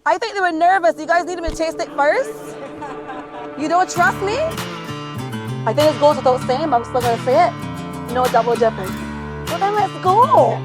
I think they were nervous. You guys needed me to taste it first? You don't trust me? I think it goes without saying, but I'm still gonna say it. No double dipping. Well then let's go.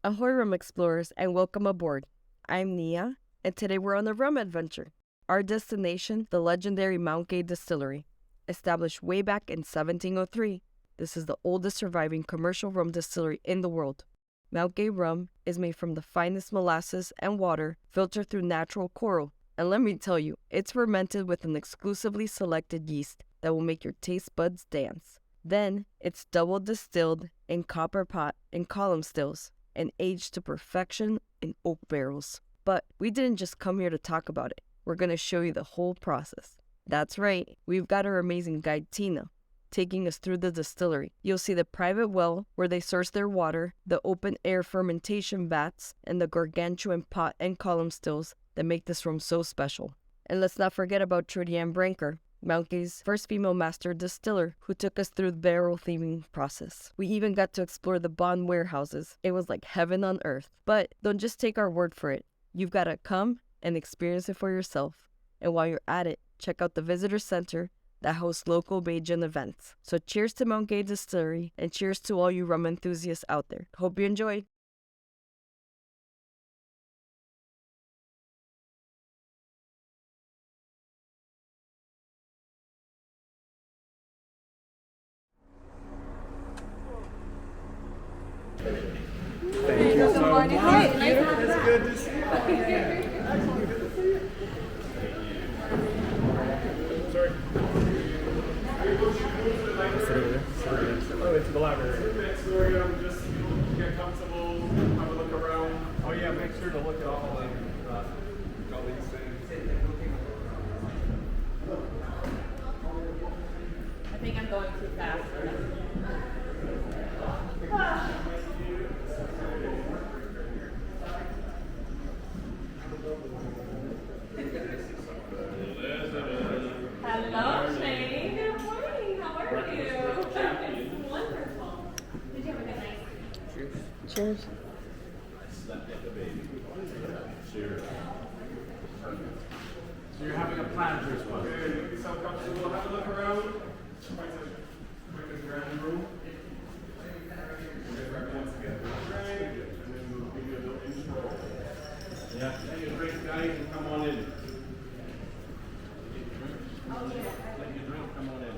Ahoy Rum Explorers and welcome aboard. I'm Nia and today we're on a rum adventure. Our destination, the legendary Mount Gay Distillery. Established way back in 1703, this is the oldest surviving commercial rum distillery in the world. Mount Gay Rum is made from the finest molasses and water filtered through natural coral. And let me tell you, it's fermented with an exclusively selected yeast that will make your taste buds dance. Then, it's double distilled in copper pot and column stills and aged to perfection in oak barrels. But we didn't just come here to talk about it. We're going to show you the whole process. That's right, we've got our amazing guide Tina taking us through the distillery. You'll see the private well where they source their water, the open air fermentation vats, and the gargantuan pot and column stills that make this rum so special. And let's not forget about Trudy Ann Branker, Mount Gay's first female master distiller, who took us through the barrel theming process. We even got to explore the bond warehouses. It was like heaven on earth. But don't just take our word for it. You've got to come and experience it for yourself. And while you're at it, check out the visitor center that hosts local Bajan events. So cheers to Mount Gay Distillery and cheers to all you rum enthusiasts out there. Hope you enjoy. Thank you so much. It's good to see you. Sorry. Oh, it's the library. Just get comfortable, have a look around. Oh yeah, make sure to look at all these things. I think I'm going too fast. Hello, Shane. Good morning. How are you? Wonderful. Did you have a good night? Cheers. Cheers. So you're having a plan for yourself. Okay, make yourself comfortable. Have a look around. Quite a grand room. Once again, right, and then we'll give you a little intro. Yeah, take a drink, guys, and come on in. Oh yeah. Let you drink, come on in.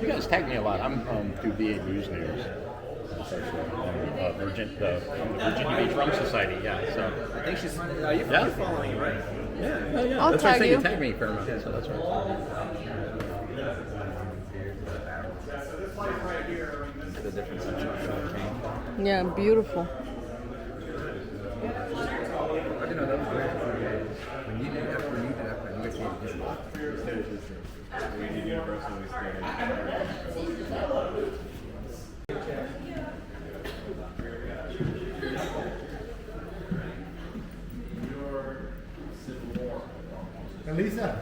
You guys tag me a lot. I'm through VA News. From the Virginia Beach Rum Society. Yeah, so I think she's. You're following, right? yeah. I'll That's what I tag think. you. You tag me for a minute, so that's right. The difference in Yeah, beautiful. I didn't know that was great. When you did that, I knew it. Elisa.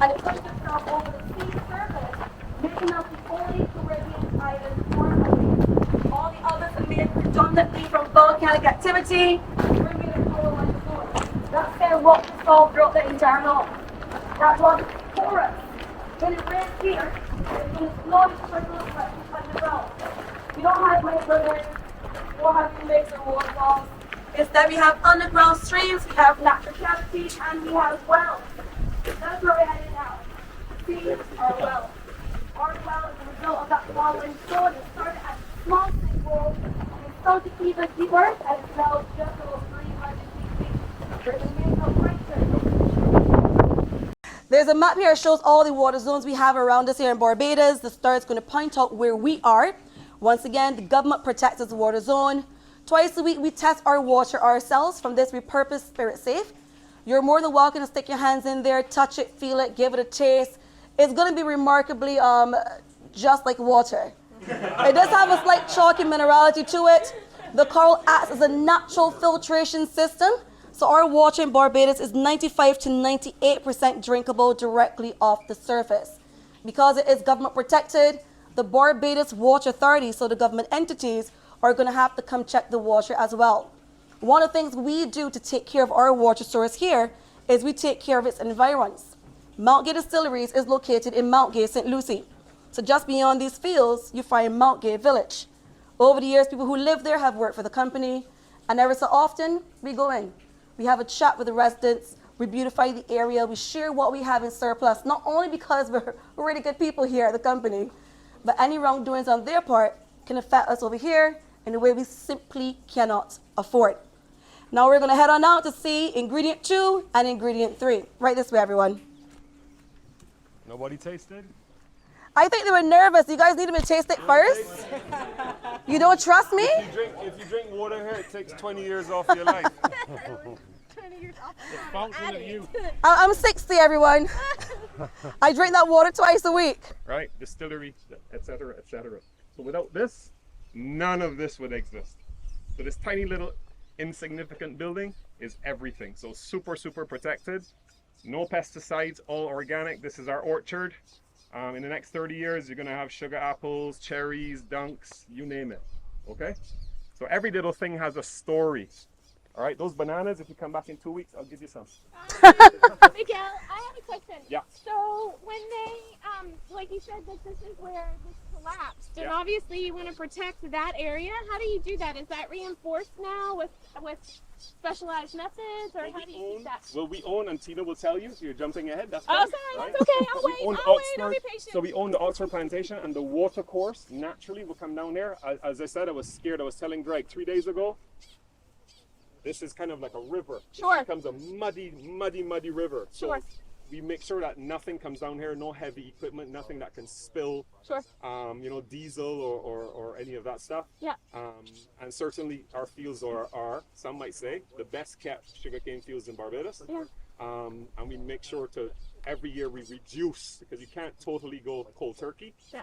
and it pushed itself over the sea surface, making us the only Caribbean island formerly. All the others are made predominantly from volcanic activity. We're made of coral limestone. That's their rock salt throughout the entire north. That's why it's porous. When it rains here, it's going to slowly trickle underground. We don't have lakes rivers, we don't have lakes or waterfalls. Instead, we have underground streams, we have natural cavities, and we have wells. That's where we're headed now. See our well. Our well is a result of that following stone. It started as a small sinkhole, and it started even deeper, and it's now just over 300 feet deep. There's a main compression. There's a map here that shows all the water zones we have around us here in Barbados. The star is going to point out where we are. Once again, the government protects its water zone. Twice a week, we test our water ourselves. From this, we purpose Spirit Safe. You're more than welcome to stick your hands in there, touch it, feel it, give it a taste. It's going to be remarkably just like water. It does have a slight chalky minerality to it. The coral acts as a natural filtration system. So our water in Barbados is 95 to 98% drinkable directly off the surface. Because it is government protected, the Barbados Water Authority, so the government entities, are going to have to come check the water as well. One of the things we do to take care of our water source here is we take care of its environs. Mount Gay Distilleries is located in Mount Gay, St. Lucie. So just beyond these fields, you find Mount Gay Village. Over the years, people who live there have worked for the company, and every so often, we go in. We have a chat with the residents, we beautify the area, we share what we have in surplus, not only because we're really good people here at the company, but any wrongdoings on their part can affect us over here in a way we simply cannot afford. Now we're going to head on out to see ingredient 2 and ingredient 3. Right this way, everyone. Nobody tasted? I think they were nervous. You guys needed me to taste it first? You don't trust me? If you drink water here, it takes 20 years off your life. 20 years off. The fountain of youth. I'm 60, everyone. I drink that water twice a week. Right? Distillery, etc., etc. So without this, none of this would exist. So this tiny little insignificant building is everything. So super, super protected. No pesticides, all organic. This is our orchard. In the next 30 years, you're going to have sugar apples, cherries, dunks, you name it. Okay? So every little thing has a story. All right? Those bananas, if you come back in 2 weeks, I'll give you some. Miguel, I have a question. Yeah. So when they, like you said that this is where this collapsed, and obviously you want to protect that area. How do you do that? Is that reinforced now with specialized methods, or how do you do that? Well, we own, and Tina will tell you, so you're jumping ahead, that's Oh, fine. sorry, right? that's okay. I'll wait. I'll be patient. So we own the Oxford Plantation, and the water course naturally will come down there. As I said, I was scared. I was telling Greg 3 days ago, this is kind of like a river. Sure. It becomes a muddy, muddy, muddy river. Sure. So we make sure that nothing comes down here, no heavy equipment, nothing that can spill, Sure. Diesel or any of that stuff. Yeah. And certainly our fields are, some might say, the best kept sugarcane fields in Barbados. Yeah. And we make sure to, every year we reduce, because you can't totally go cold turkey, Yeah.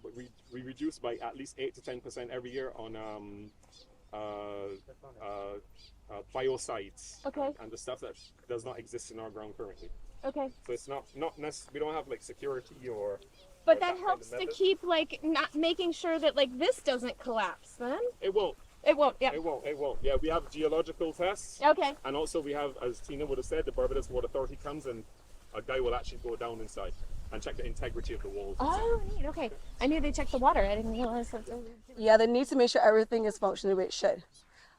but we reduce by at least 8 to 10% every year on biocides. Okay. And the stuff that does not exist in our ground currently. Okay. So it's not necessarily, we don't have like security or. But or that kind of helps to method. keep like not making sure that like this doesn't collapse. Then It won't. it won't. Yeah. It won't. Yeah, we have geological tests. Okay. And also we have, as Tina would have said, the Barbados Water Authority comes and a guy will actually go down inside and check the integrity of the walls. Oh, neat. Okay. I knew they checked the water. I didn't realize that. Yeah, they need to make sure everything is functioning the way it should.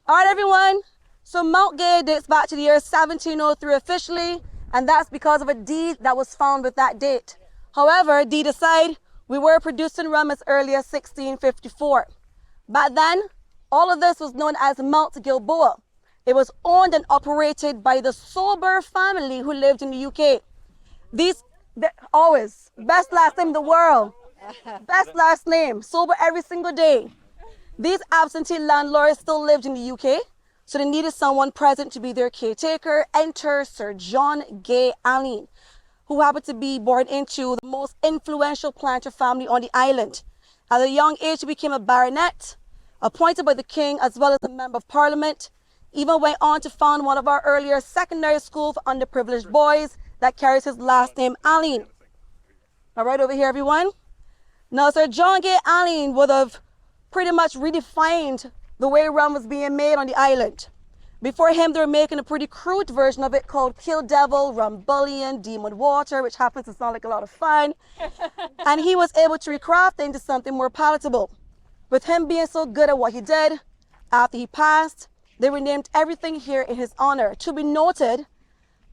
All right, everyone. So Mount Gay dates back to the year 1703 officially, and that's because of a deed that was found with that date. However, deed aside, we were producing rum as early as 1654. Back then, all of this was known as Mount Gilboa. It was owned and operated by the Sober family who lived in the UK. Always, best last name in the world. Best last name, sober every single day. These absentee landlords still lived in the UK, so they needed someone present to be their caretaker. Enter Sir John Gay Rum, who happened to be born into the most influential planter family on the island. At a young age, he became a baronet, appointed by the king as well as a member of parliament. Even went on to found one of our earlier secondary schools for underprivileged boys that carries his last name, Aline. All right, over here, everyone. Now, Sir John Gay Allen would have pretty much redefined the way rum was being made on the island. Before him, they were making a pretty crude version of it called Kill Devil, Rum Bullion, Demon Water, which happens to sound like a lot of fun. And he was able to recraft it into something more palatable. With him being so good at what he did, after he passed, they renamed everything here in his honor. To be noted,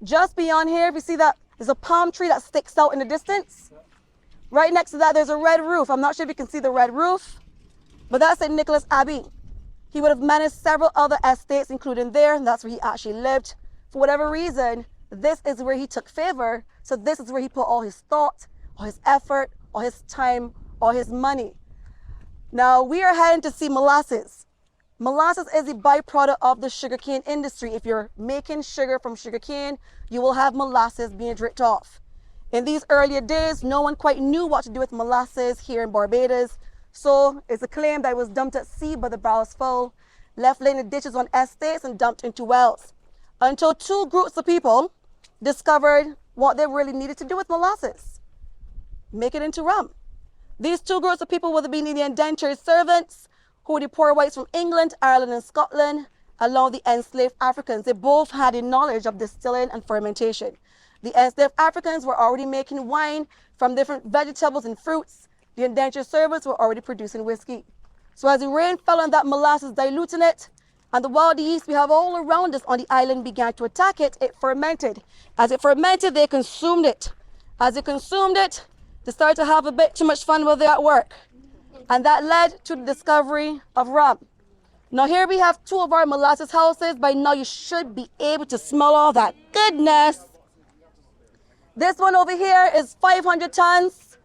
just beyond here, if you see that, there's a palm tree that sticks out in the distance. Right next to that, there's a red roof. I'm not sure if you can see the red roof, but that's St. Nicholas Abbey. He would have managed several other estates, including there, and that's where he actually lived. For whatever reason, this is where he took favor, so this is where he put all his thought, all his effort, all his time, all his money. Now, we are heading to see molasses. Molasses is a byproduct of the sugarcane industry. If you're making sugar from sugarcane, you will have molasses being dripped off. In these earlier days, no one quite knew what to do with molasses here in Barbados. So it's a claim that it was dumped at sea, but the barrels full, left laying in ditches on estates and dumped into wells. Until two groups of people discovered what they really needed to do with molasses. Make it into rum. These two groups of people would have been the indentured servants, who were the poor whites from England, Ireland, and Scotland, along with the enslaved Africans. They both had a knowledge of distilling and fermentation. The enslaved Africans were already making wine from different vegetables and fruits. The indentured servants were already producing whiskey. So as the rain fell on that molasses, diluting it, and the wild yeast we have all around us on the island began to attack it, it fermented. As it fermented, they consumed it. As they consumed it, they started to have a bit too much fun while they're at work. And that led to the discovery of rum. Now here we have two of our molasses houses. By now you should be able to smell all that goodness. This one over here is 500 tons.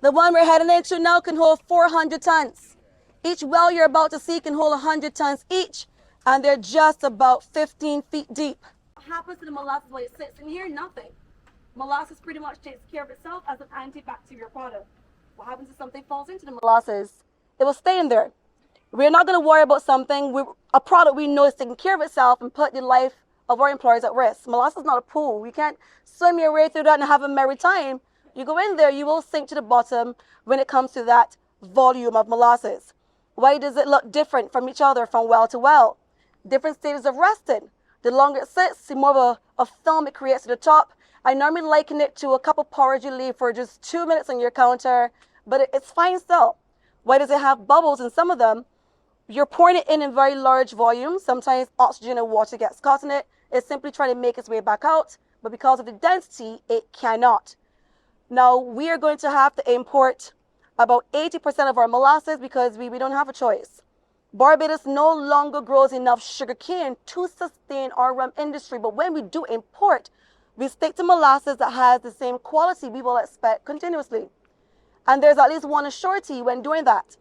The one we're heading into now can hold 400 tons. Each well you're about to see can hold 100 tons each, and they're just about 15 feet deep. What happens to the molasses when it sits in here? Nothing. Molasses pretty much takes care of itself as an antibacterial product. What happens if something falls into the molasses? It will stay in there. We're not going to worry about something, a product we know is taking care of itself and put the life of our employees at risk. Molasses is not a pool. You can't swim your way through that and have a merry time. You go in there, you will sink to the bottom when it comes to that volume of molasses. Why does it look different from each other from well to well? Different stages of resting. The longer it sits, the more of a film it creates at the top. I normally liken it to a cup of porridge you leave for just 2 minutes on your counter, but it's fine still. Why does it have bubbles in some of them? You're pouring it in very large volumes. Sometimes oxygen and water gets caught in it. It's simply trying to make its way back out, but because of the density, it cannot. Now, we are going to have to import about 80% of our molasses because we don't have a choice. Barbados no longer grows enough sugarcane to sustain our rum industry, but when we do import, we stick to molasses that has the same quality we will expect continuously. And there's at least one surety when doing that.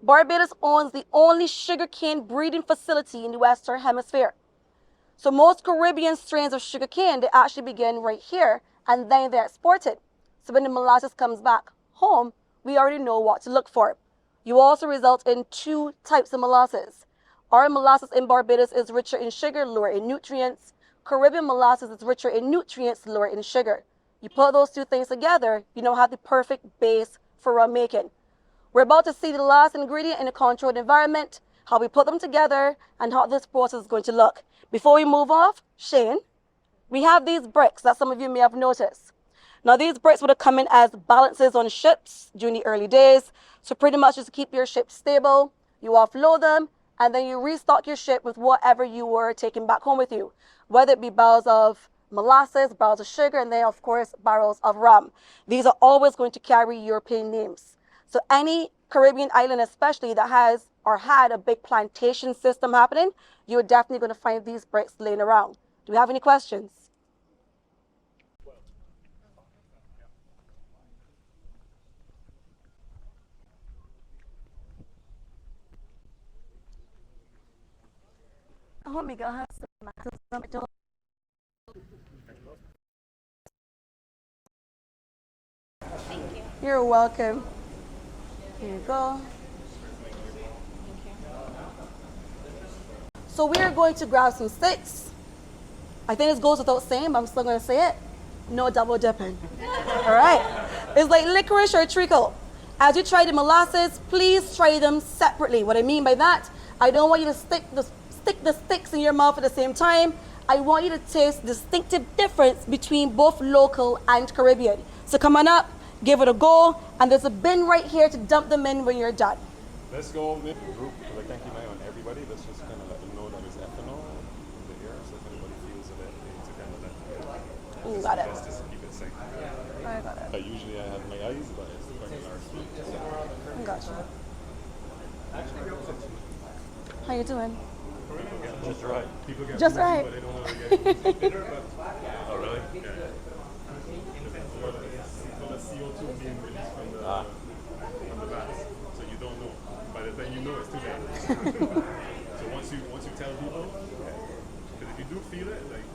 Barbados owns the only sugarcane breeding facility in the Western Hemisphere. So most Caribbean strains of sugarcane, they actually begin right here, and then they're exported. So when the molasses comes back home, we already know what to look for. You also result in two types of molasses. Our molasses in Barbados is richer in sugar, lower in nutrients. Caribbean molasses is richer in nutrients, lower in sugar. You put those two things together, you now have the perfect base for rum making. We're about to see the last ingredient in a controlled environment, how we put them together, and how this process is going to look. Before we move off, Shane, we have these bricks that some of you may have noticed. Now these bricks would have come in as balances on ships during the early days. So pretty much just to keep your ship stable, you offload them, and then you restock your ship with whatever you were taking back home with you. Whether it be barrels of molasses, barrels of sugar, and then of course barrels of rum. These are always going to carry European names. So any Caribbean island especially that has or had a big plantation system happening, you're definitely going to find these bricks laying around. Do we have any questions? Oh my God. Thank you. You're welcome. Here you go. So we are going to grab some sticks. I think this goes without saying, but I'm still going to say it. No double dipping. All right. It's like licorice or treacle. As you try the molasses, please try them separately. What I mean by that, I don't want you to stick the sticks in your mouth at the same time. I want you to taste distinctive difference between both local and Caribbean. So come on up, give it a go, and there's a bin right here to dump them in when you're done. Let's go with the group because I can't keep an eye on everybody. Let's just kind of let them know that it's ethanol in the air, so if anybody feels it, they need to kind of let them know. Got it. Best is to keep it safe. I got it. Usually I have my eyes, but it's quite large. Gotcha. How you doing? Just right. People get Just bougie, right. but they don't want to get bitter. Oh, really? Yeah. So the CO2 being released from the vats, so you don't know. By the time you know, it's too late. So once you tell people, because if you do feel it, like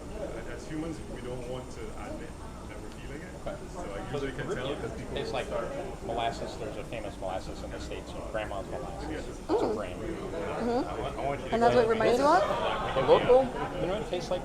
as humans, we don't want to admit that we're feeling it. So I usually can tell because people. It's like molasses. There's a famous molasses in the States, grandma's molasses. It's a brand. I want you to And that's what it reminds you of? the local, you know what it tastes like?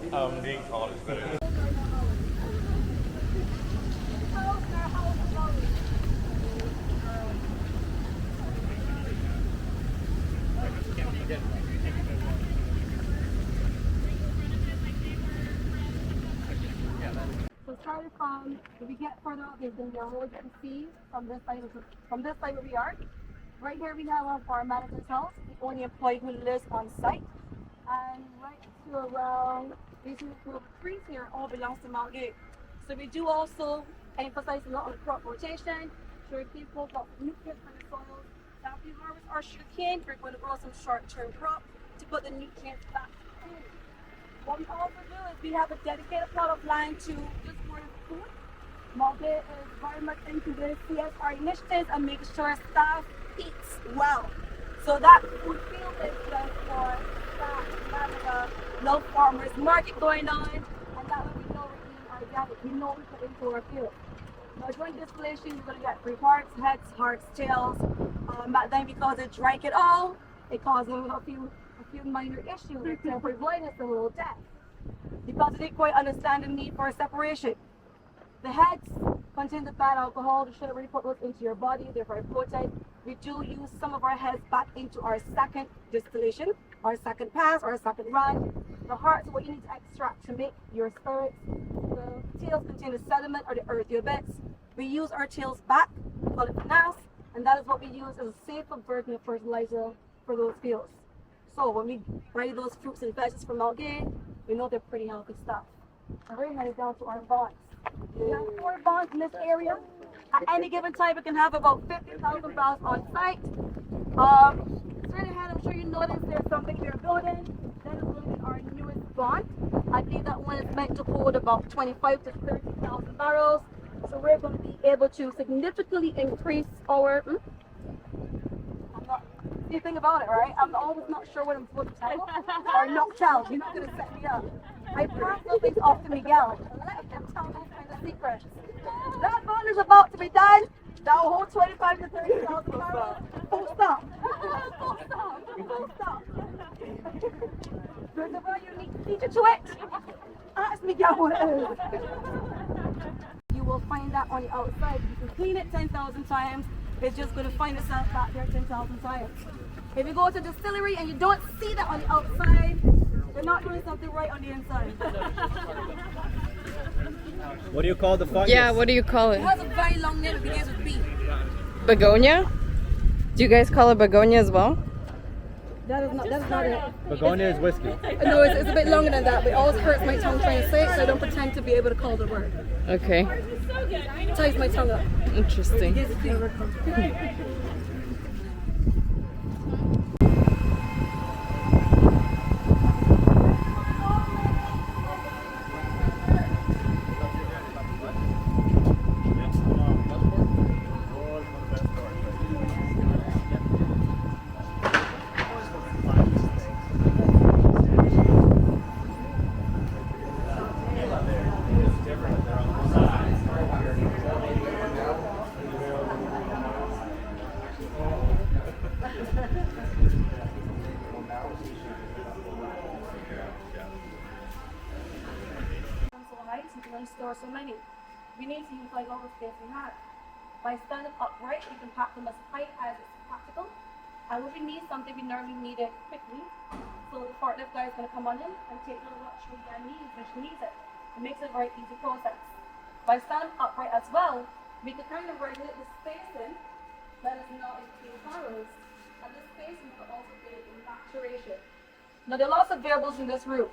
So started from, if we get further up, there's going to be a road you can see from this side where we are. Right here we have our manager's house, the only employee who lives on site. And right to around these little trees here all belongs to Mount Gay. So we do also emphasize a lot on crop rotation, sure people got nutrients for the soil. Now if we harvest our sugarcane, we're going to grow some short-term crop to put the nutrients back in. What we also do is we have a dedicated plot of land to just for food. Mount Gay is very much into the CSR initiatives and making sure staff eats well. So that food field is just for staff. We have a local farmers market going on, and that way we know we're eating organic. We know we put into our field. Now during distillation, you're going to get 3 parts: heads, hearts, tails. Back then, because it drank it all, it caused a few minor issues like temporary blindness and a little death, because it didn't quite understand the need for a separation. The heads contain the bad alcohol, the sugar really put those into your body, they're very potent. We do use some of our heads back into our second distillation, our second pass, or our second run. The hearts are what you need to extract to make your spirits. The tails contain the sediment or the earthier bits. We use our tails back, we call it vinasse, and that is what we use as a safer version of fertilizer for those fields. So when we buy those fruits and veggies from Mount Gay, we know they're pretty healthy stuff. And we're headed down to our bonds. We have 4 bonds in this area. At any given time, we can have about 50,000 barrels on site. Straight ahead, I'm sure you noticed there's something we're building. That is building our newest bond. I believe that one is meant to hold about 25 to 30,000 barrels. So we're going to be able to significantly increase our. You think about it, right? I'm always not sure what I'm supposed to tell or not tell. You're not going to set me up. I pass those things off to Miguel. Let him tell those kind of secrets. That bond is about to be done. That will hold 25 to 30,000 barrels. Full stop. Full stop. Full stop. There's a very unique feature to it. Ask Miguel what it is. You will find that on the outside. You can clean it 10,000 times. It's just going to find itself back there 10,000 times. If you go to the distillery and you don't see that on the outside, you're not doing something right on the inside. What do you call the fungus? Yeah, what do you call It it? has a very long name. It begins with B. Begonia? Do you guys call it begonia as well? That's not it. Begonia is whiskey. No, it's a bit longer than that, but it always hurts my tongue trying to say it, so I don't pretend to be able to call the word. Okay, It ties my tongue up. interesting. So high, so you can only store so many. We need to utilize all the space we have. By standing upright, you can pack them as tight as it's practical. And when we need something, we normally need it quickly. So the forklift guy is going to come on in and take the watch from their needs when she needs it. It makes it a very easy process. By standing upright as well, we can kind of regulate the spacing that is not in between barrels. And the spacing will also be in maturation. Now there are lots of variables in this room.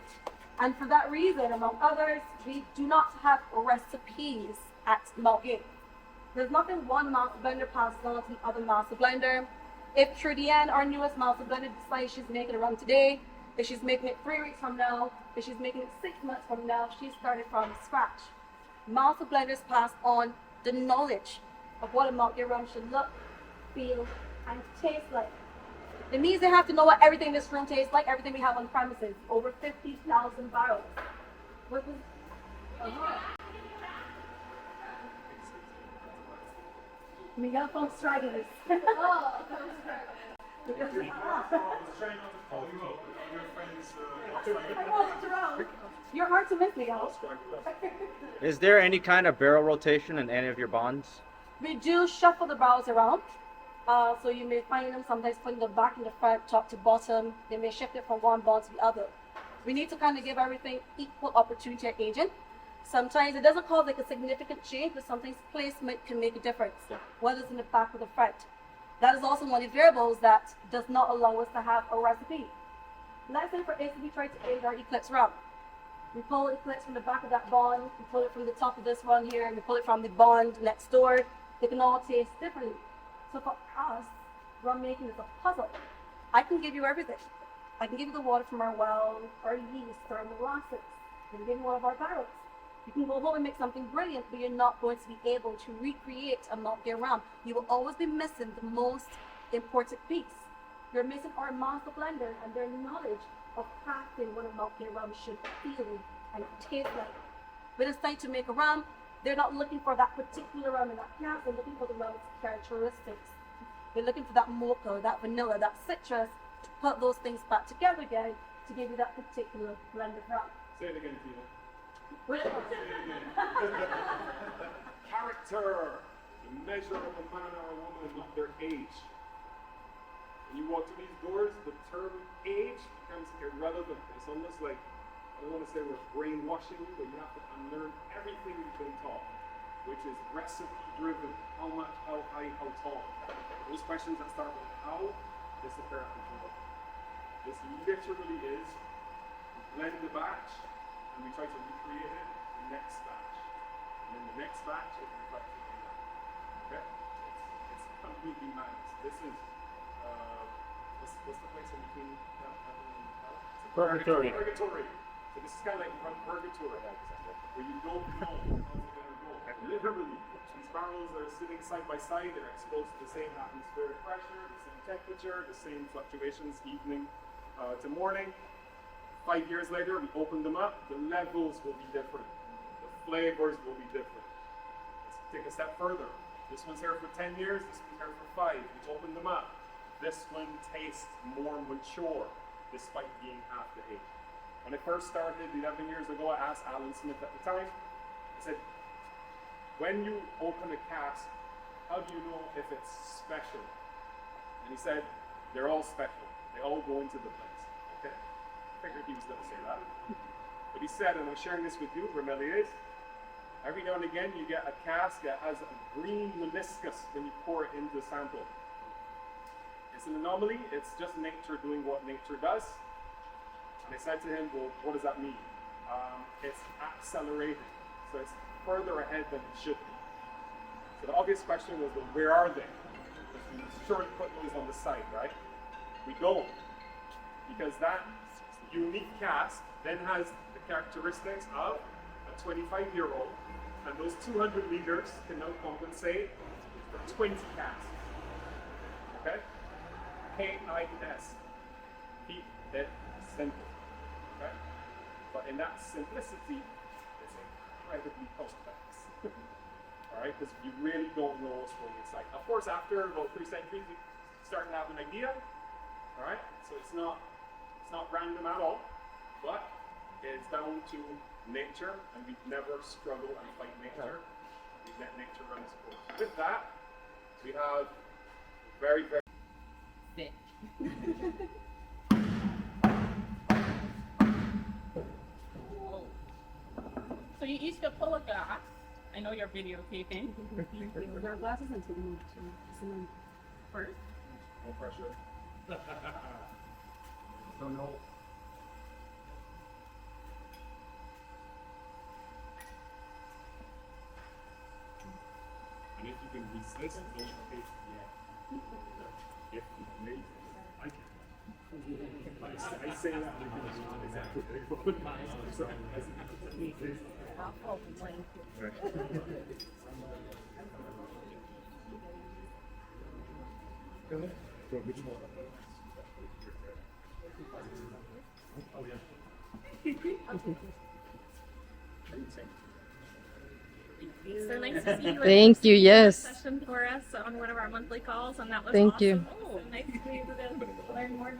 And for that reason, among others, we do not have recipes at Mount Gay. There's nothing one master blender passes on to the other master blender. If Trudienne, our newest master blender, decides she's making a rum today, if she's making it 3 weeks from now, if she's making it 6 months from now, she started from scratch. Master blenders pass on the knowledge of what a Mount Gay rum should look, feel, and taste like. It means they have to know what everything in this room tastes like, everything we have on premises, over 50,000 barrels. What was, Miguel from Stragglers. You're hard to miss, Miguel. Is there any kind of barrel rotation in any of your bonds? We do shuffle the barrels around. So you may find them sometimes putting the back and the front, top to bottom. They may shift it from one bond to the other. We need to kind of give everything equal opportunity at aging. Sometimes it doesn't cause like a significant change, but sometimes placement can make a difference, whether it's in the back or the front. That is also one of the variables that does not allow us to have a recipe. Let's say for instance we try to age our Eclipse rum. We pull Eclipse from the back of that bond, we pull it from the top of this one here, and we pull it from the bond next door. They can all taste differently. So for us, rum making is a puzzle. I can give you everything. I can give you the water from our well, our yeast, our molasses. I can give you one of our barrels. You can go home and make something brilliant, but you're not going to be able to recreate a Mount Gay rum. You will always be missing the most important piece. You're missing our master blender and their knowledge of crafting what a Mount Gay rum should feel and taste like. When it's time to make a rum, they're not looking for that particular rum in that cask, they're looking for the rum's characteristics. They're looking for that mocha, that vanilla, that citrus, to put those things back together again to give you that particular blend of rum. Say it again, Tina. Character, the measure of a man or a woman, not their age. When you walk through these doors, the term age becomes irrelevant. It's almost like, I don't want to say we're brainwashing you, but you have to unlearn everything you've been taught, which is recipe driven. How much, how high, how tall. Those questions that start with how, disappear out the door. This literally is, we blend the batch, and we try to recreate it in the next batch. And then the next batch is reflected in that. Okay? It's completely madness. This is, what's the place in between heaven and hell? Purgatory. Purgatory. So this is kind of like purgatory, where you don't know how it's going to go. And literally, these barrels are sitting side by side, they're exposed to the same atmospheric pressure, the same temperature, the same fluctuations evening to morning. 5 years later, we open them up, the levels will be different. The flavors will be different. Let's take a step further. This one's here for 10 years, this one's here for 5. We open them up. This one tastes more mature, despite being half the age. When I first started 11 years ago, I asked Alan Smith at the time, I said, when you open a cask, how do you know if it's special? And he said, they're all special. They all go into the place. Okay? I figured he was going to say that. But he said, and I'm sharing this with you, Remeliers, every now and again you get a cask that has a green meniscus when you pour it into the sample. It's an anomaly, it's just nature doing what nature does. And I said to him, well, what does that mean? It's accelerating. So it's further ahead than it should be. So the obvious question was, well, where are they? Because we surely put those on the side, right? We don't. Because that unique cask then has the characteristics of a 25-year-old, and those 200 liters can now compensate for 20 casks. Okay? K-I-S. Keep it simple. Okay? But in that simplicity, it's incredibly complex. Alright? Because you really don't know what's going inside. Of course, after about 3 centuries, you start to have an idea. Alright? So it's not random at all, but it's down to nature, and we never struggle and fight nature. We let nature run its course. With that, We have very, very So you each could pull a glass. I know you're videotaping. Our glasses and First. no pressure. So no. And if you can resist, don't take If you may, I can. I say that because exactly. So, which one? Oh yeah. So nice to see you. Thank you, yes. Session for us on one of our monthly calls, and that was Thank awesome. you. So nice to be able to learn more.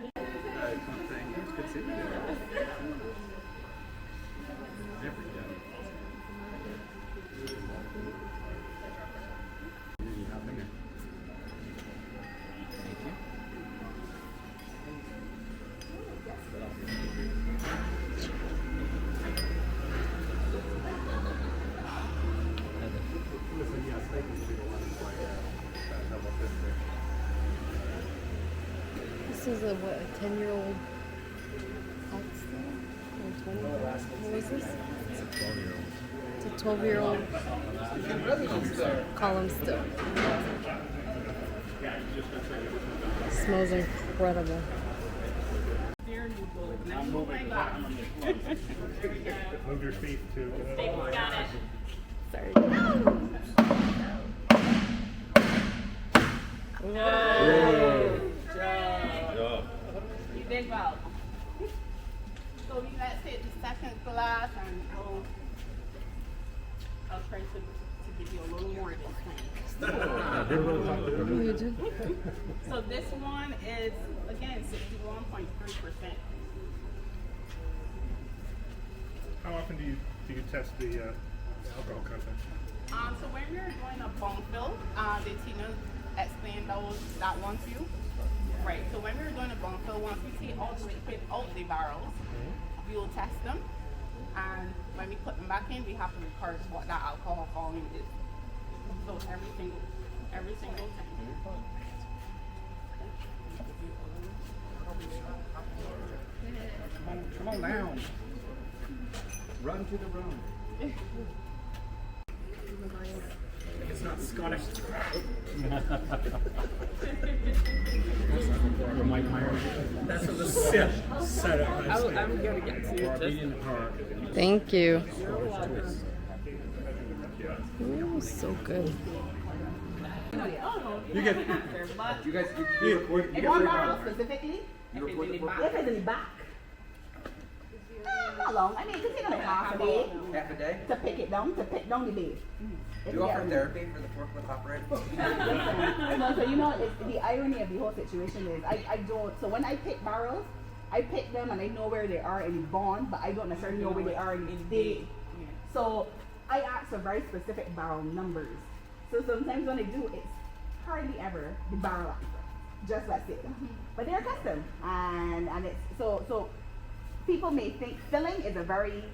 This is a, what, a 10-year-old ox still? Or 20? What was this? It's a 12-year-old column still. Smells incredible. Move your feet to. Got it. Sorry. You did well. So you let's take the second glass and I'll try to give you a little more this Oh, you did? So this one is again 61.3%. How often do you test the alcohol content? So when we're doing a bone fill, the Tina explained that one to you. Right, so when we're doing a bone fill, once we take all the liquid out the barrels, we will test them. And when we put them back in, we have to record what that alcohol volume is. So every single time. Come on down. Run to the room. It's not Scottish. That's what the set it. I'm gonna get to this. Thank you. Ooh, so good. You guys, you record. If one barrel specifically, You record the if it's forecast? in the back. How long? I mean, it could take like half a day Half a day? to pick down the base. Do you offer therapy for the forklift operator? No, so you know, it's, the irony of the whole situation is I don't, so when I pick barrels, I pick them and I know where they are in bond, but I don't necessarily know where they are in day. So I ask for very specific barrel numbers. So sometimes when I do, it's hardly ever the barrel answer, just that's it. But they're custom, and it's so people may think filling is a very